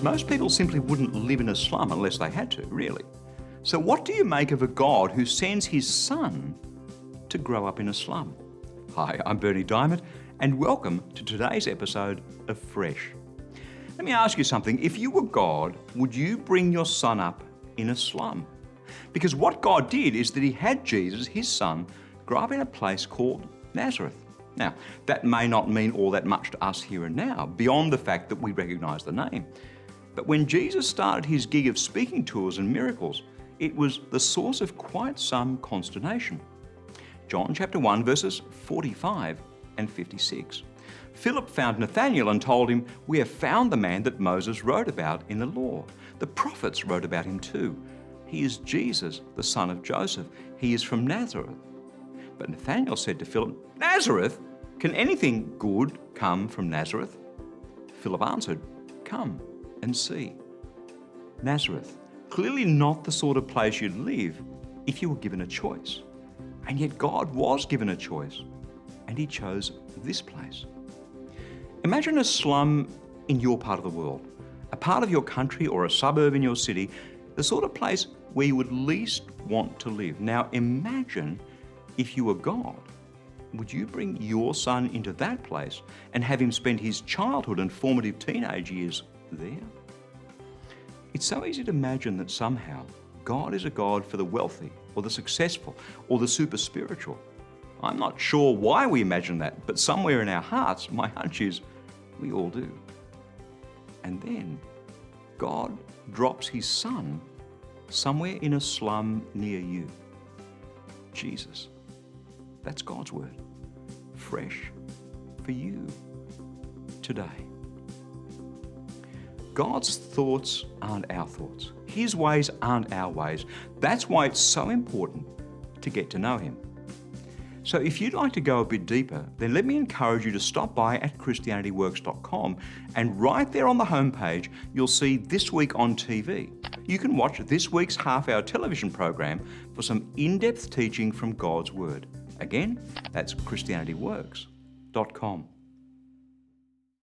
Most people simply wouldn't live in a slum unless they had to, really. So what do you make of a God who sends his son to grow up in a slum? Hi, I'm Bernie Diamond, and welcome to today's episode of Fresh. Let me ask you something. If you were God, would you bring your son up in a slum? Because what God did is that he had Jesus, his son, grow up in a place called Nazareth. Now, that may not mean all that much to us here and now, beyond the fact that we recognise the name. But when Jesus started his gig of speaking tours and miracles, it was the source of quite some consternation. John chapter 1 verses 45 and 56. Philip found Nathanael and told him, "We have found the man that Moses wrote about in the law. The prophets wrote about him too. He is Jesus, the son of Joseph. He is from Nazareth." But Nathanael said to Philip, "Nazareth? Can anything good come from Nazareth?" Philip answered, "Come and see." Nazareth, clearly not the sort of place you'd live if you were given a choice. And yet God was given a choice, and he chose this place. Imagine a slum in your part of the world, a part of your country or a suburb in your city, the sort of place where you would least want to live. Now imagine if you were God. Would you bring your son into that place and have him spend his childhood and formative teenage years there? It's so easy to imagine that somehow God is a God for the wealthy or the successful or the super spiritual. I'm not sure why we imagine that, but somewhere in our hearts, my hunch is we all do. And then God drops his son somewhere in a slum near you. Jesus. That's God's word. Fresh for you today. God's thoughts aren't our thoughts. His ways aren't our ways. That's why it's so important to get to know him. So if you'd like to go a bit deeper, then let me encourage you to stop by at christianityworks.com, and right there on the homepage, you'll see This Week on TV. You can watch this week's half-hour television program for some in-depth teaching from God's Word. Again, that's christianityworks.com.